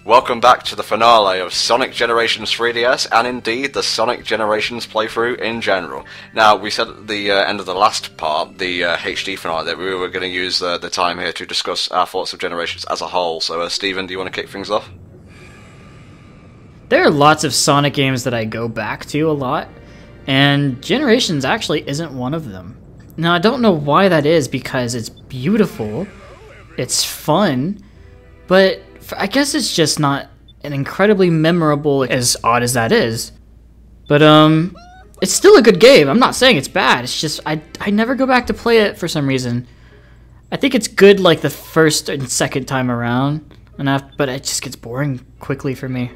Welcome back to the finale of Sonic Generations 3DS, and indeed the Sonic Generations playthrough in general. Now, we said at the end of the last part, the HD finale, that we were going to use the time here to discuss our thoughts of Generations as a whole. So, Stephen, do you want to kick things off? There are lots of Sonic games that I go back to a lot, and Generations actually isn't one of them. Now, I don't know why that is, because it's beautiful, it's fun, but I guess it's just not an incredibly memorable, as odd as that is. But, it's still a good game. I'm not saying it's bad. It's just, I never go back to play it for some reason. I think it's good, like, the first and second time around, but it just gets boring quickly for me.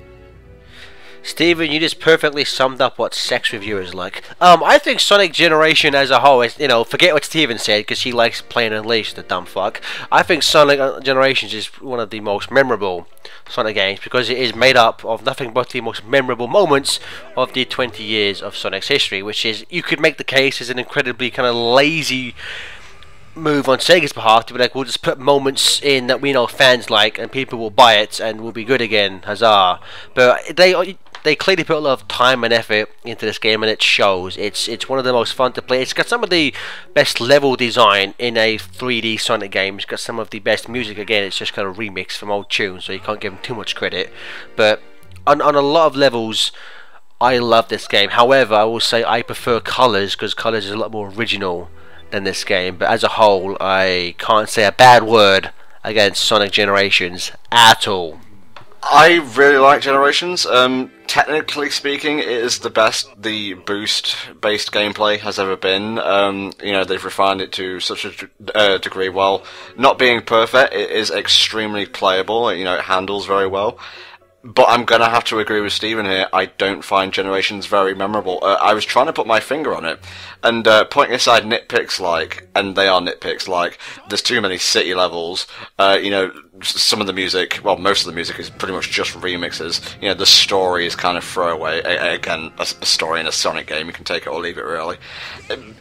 Steven, you just perfectly summed up what sex review is like. I think Sonic Generation as a whole is, forget what Steven said, because he likes playing Unleashed, the dumb fuck. I think Sonic Generations is one of the most memorable Sonic games, because it is made up of nothing but the most memorable moments of the 20 years of Sonic's history, which is, you could make the case as an incredibly kind of lazy move on Sega's behalf to be like, we'll just put moments in that we know fans like, and people will buy it, and we'll be good again, huzzah. But they clearly put a lot of time and effort into this game, and it shows. It's one of the most fun to play. It's got some of the best level design in a 3D Sonic game. It's got some of the best music. Again, it's just kind of remixed from old tunes, so you can't give them too much credit. But on a lot of levels, I love this game. However, I will say I prefer Colors, because Colors is a lot more original than this game. But as a whole, I can't say a bad word against Sonic Generations at all. I really like Generations. Technically speaking, it is the best the boost-based gameplay has ever been. They've refined it to such a degree. While not being perfect, it is extremely playable. It handles very well. But I'm going to have to agree with Steven here. I don't find Generations very memorable. I was trying to put my finger on it. And pointing aside nitpicks and they are nitpicks, there's too many city levels. Some of the music, well, most of the music is pretty much just remixes. The story is kind of throwaway. Again, a story in a Sonic game, you can take it or leave it, really.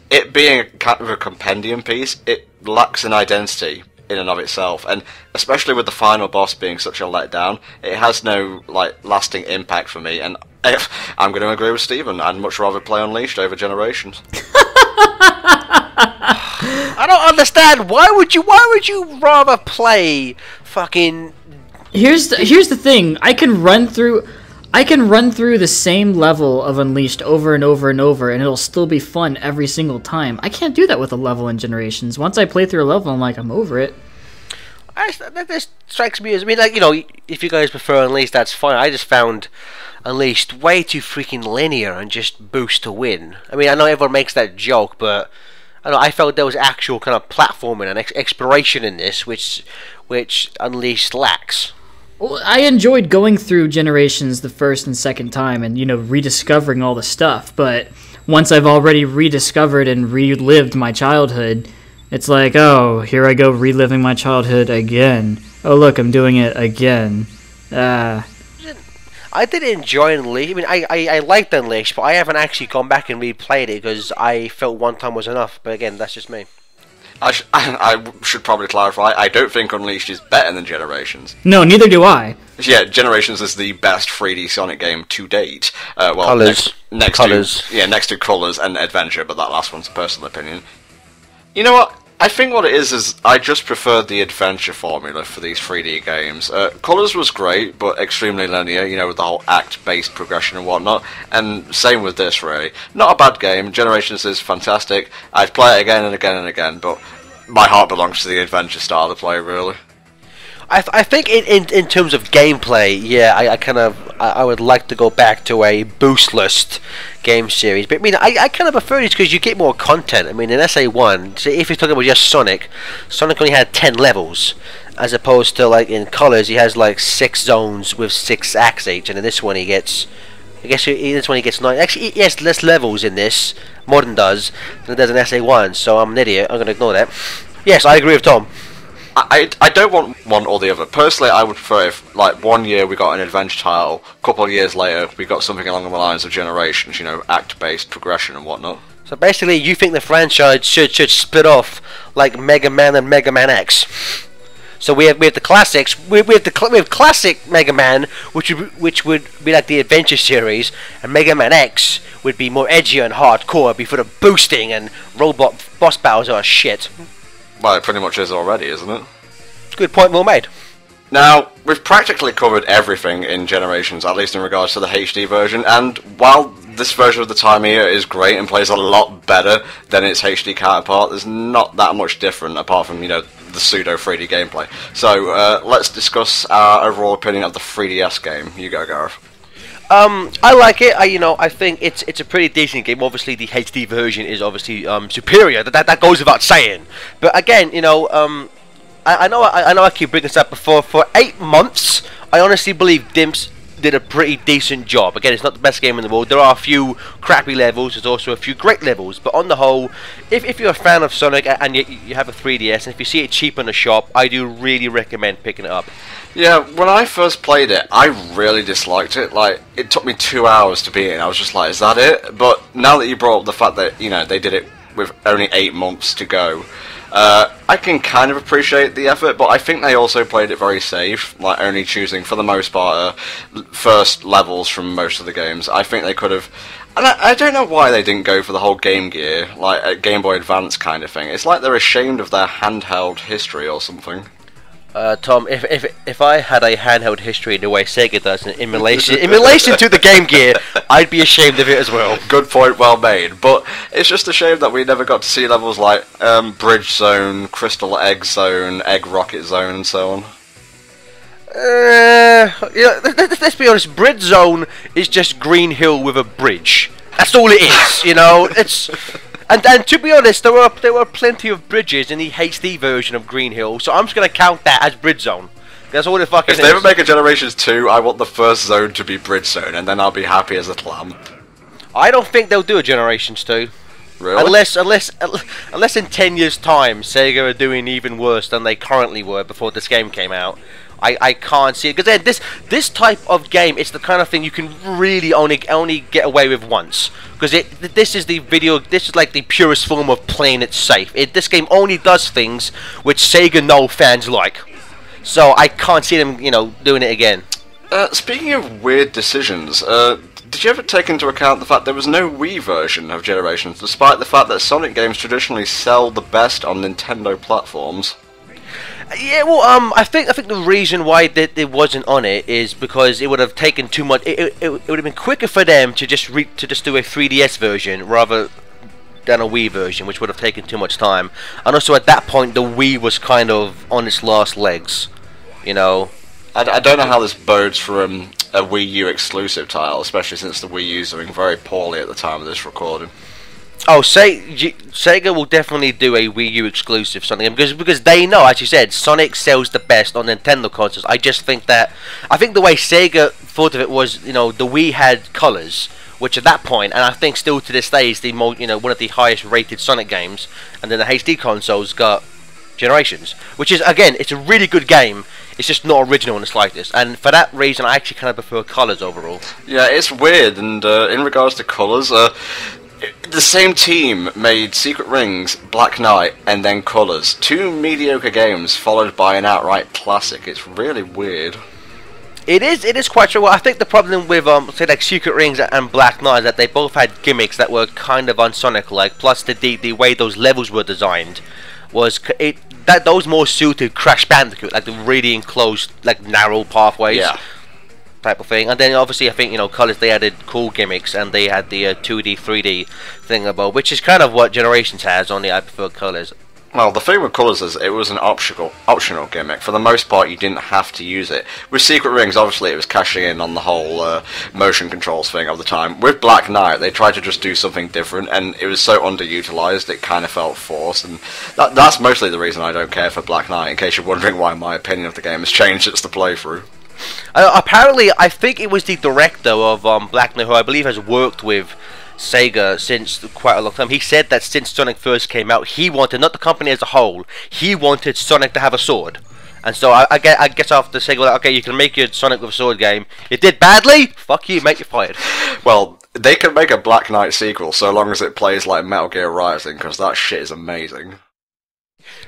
It being kind of a compendium piece, it lacks an identity in and of itself, and especially with the final boss being such a letdown, it has no lasting impact for me. And I'm going to agree with Steven. I'd much rather play Unleashed over Generations. I don't understand. Why would you rather play fucking? Here's the thing. I can run through the same level of Unleashed over and over and over, and it'll still be fun every single time. I can't do that with a level in Generations. Once I play through a level, I'm over it. That strikes me as, if you guys prefer Unleashed, that's fine. I just found Unleashed way too freaking linear and just boost to win. I know everyone makes that joke, but I felt there was actual kind of platforming and exploration in this, which Unleashed lacks. Well, I enjoyed going through Generations the first and second time and, rediscovering all the stuff, but once I've already rediscovered and relived my childhood, it's like, oh, here I go reliving my childhood again. Oh, look, I'm doing it again. I did enjoy Unleashed. I liked Unleashed, but I haven't actually gone back and replayed it because I felt one time was enough, but again, that's just me. I should probably clarify, I don't think Unleashed is better than Generations. No, neither do I. Yeah, Generations is the best 3D Sonic game to date. Colors. Next to Colors and Adventure, but that last one's a personal opinion. You know what? I think what it is I just prefer the adventure formula for these 3D games. Colors was great, but extremely linear, with the whole act-based progression and whatnot, and same with this, really. Not a bad game, Generations is fantastic, I'd play it again and again and again, but my heart belongs to the adventure style of play, really. I think in terms of gameplay, yeah, I would like to go back to a boostless game series. But I kind of prefer this because you get more content. In SA1, so if you're talking about just Sonic only had 10 levels, as opposed to in Colors, he has 6 zones with 6 acts each, and in this one he gets, this one he gets 9. Actually, he has less levels in this, Modern does, than it does in SA1. So I'm an idiot. I'm going to ignore that. Yes, I agree with Tom. I don't want one or the other. Personally, I would prefer if, 1 year we got an adventure title, a couple of years later we got something along the lines of Generations, act-based progression and whatnot. So basically, you think the franchise should split off like Mega Man and Mega Man X? So we have the classics. We have classic Mega Man, which would be like the Adventure series, and Mega Man X would be more edgy and hardcore, be for the boosting and robot boss battles are shit. Well, it pretty much is already, isn't it? Good point, well made. Now, we've practically covered everything in Generations, at least in regards to the HD version, and while this version of the Time Eater is great and plays a lot better than its HD counterpart, there's not that much different apart from, the pseudo 3D gameplay. So, let's discuss our overall opinion of the 3DS game. You go, Gareth. I like it. I think it's a pretty decent game. Obviously, the HD version is obviously superior. That goes without saying. But again, I know I keep bringing this up before. For 8 months, I honestly believe DIMPs did a pretty decent job. Again, it's not the best game in the world. There are a few crappy levels. There's also a few great levels. But on the whole, if you're a fan of Sonic and you have a 3DS, and if you see it cheap in the shop, I do really recommend picking it up. Yeah, when I first played it, I really disliked it. Like, it took me 2 hours to beat it, and I was just like, is that it? But now that you brought up the fact that, they did it with only 8 months to go, I can kind of appreciate the effort, but I think they also played it very safe, like only choosing, for the most part, first levels from most of the games. I think they could have... And I don't know why they didn't go for the whole Game Gear, like a Game Boy Advance kind of thing. It's like they're ashamed of their handheld history or something. Tom, if I had a handheld history the way Sega does in relation to the Game Gear, I'd be ashamed of it as well. Good point, well made. But it's just a shame that we never got to see levels like Bridge Zone, Crystal Egg Zone, Egg Rocket Zone, and so on. Let's be honest. Bridge Zone is just Green Hill with a bridge. That's all it is. It's. And to be honest, there were plenty of bridges in the HD version of Green Hill, so I'm just gonna count that as Bridge Zone. That's all it fucking is. If they ever make a Generations 2, I want the first zone to be Bridge Zone, and then I'll be happy as a clam. I don't think they'll do a Generations 2. Really? Unless in 10 years' time, Sega are doing even worse than they currently were before this game came out. I can't see it, because then this type of game, it's the kind of thing you can really only get away with once, because this is like the purest form of playing it safe. This game only does things which Sega know fans like, so I can't see them doing it again. Speaking of weird decisions, did you ever take into account the fact there was no Wii version of Generations, despite the fact that Sonic games traditionally sell the best on Nintendo platforms? Yeah, well, I think the reason why it wasn't on it is because it would have taken too much. It would have been quicker for them to just do a 3DS version rather than a Wii version, which would have taken too much time. And also at that point, the Wii was kind of on its last legs, I don't know how this bodes for a Wii U exclusive title, especially since the Wii U's doing very poorly at the time of this recording. Oh, Sega will definitely do a Wii U exclusive Sonic game because they know, as you said, Sonic sells the best on Nintendo consoles. I think the way Sega thought of it was, the Wii had colors, which at that point, and I think still to this day is the one of the highest rated Sonic games, and then the HD consoles got Generations, which is, again, it's a really good game. It's just not original in the slightest, and for that reason, I actually kind of prefer colors overall. Yeah, it's weird, and in regards to colors, the same team made Secret Rings, Black Knight, and then Colors. 2 mediocre games followed by an outright classic. It's really weird. It is quite true. Well, I think the problem with say like Secret Rings and Black Knight is that they both had gimmicks that were kind of un-Sonic-like. Plus the way those levels were designed was those more suited Crash Bandicoot, like the really enclosed, like narrow pathways. Yeah. Type of thing, and then obviously I think Colors, they added cool gimmicks, and they had the 2D 3D thing about, which is kind of what Generations has, only I prefer Colors. Well, the thing with Colors is it was an optional gimmick. For the most part, you didn't have to use it. With Secret Rings, obviously it was cashing in on the whole motion controls thing of the time. With Black Knight, they tried to just do something different, and it was so underutilized it kind of felt forced, and that's mostly the reason I don't care for Black Knight, in case you're wondering why my opinion of the game has changed since the playthrough. Apparently, I think it was the director of Black Knight, who I believe has worked with Sega since quite a long time. He said that since Sonic first came out, he wanted, not the company as a whole, he wanted Sonic to have a sword. And so I guess after Sega, like, okay, you can make your Sonic with a sword game. It did badly? Fuck you, mate, you're fired. Well, they can make a Black Knight sequel so long as it plays like Metal Gear Rising, because that shit is amazing.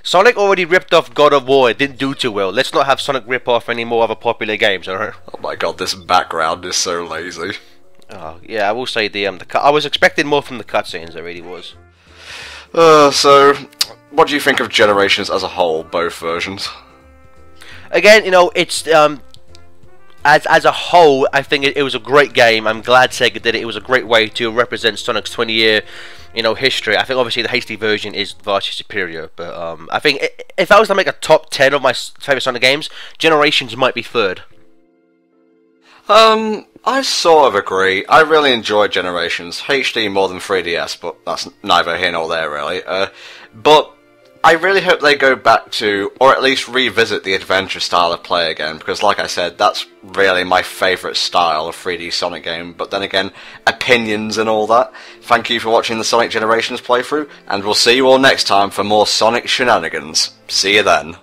Sonic already ripped off God of War. It didn't do too well. Let's not have Sonic rip off any more other popular games, alright? Oh my god, this background is so lazy. Oh, yeah, I will say the cut. I was expecting more from the cutscenes. I really was. So, what do you think of Generations as a whole, both versions? Again, you know, it's as a whole, I think it was a great game. I'm glad Sega did it. It was a great way to represent Sonic's 20-year, you know, history. I think obviously the HD version is vastly superior, but I think if I was to make a top 10 of my favorite Sonic games, Generations might be third. I sort of agree. I really enjoyed Generations. HD more than 3DS, but that's neither here nor there, really. But I really hope they go back to, or at least revisit the adventure style of play again, because like I said, that's really my favourite style of 3D Sonic game, but then again, opinions and all that. Thank you for watching the Sonic Generations playthrough, and we'll see you all next time for more Sonic shenanigans. See you then.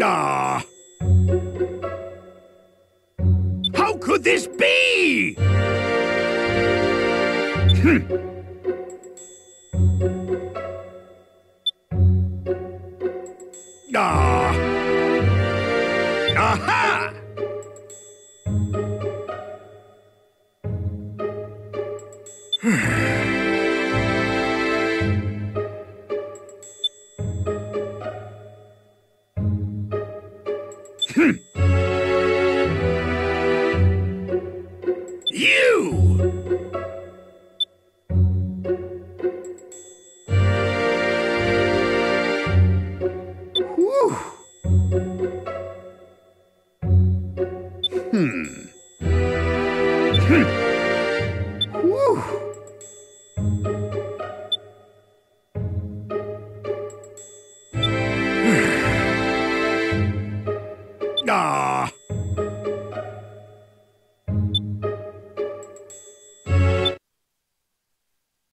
Ah! How could this be? Ah! Aha! You!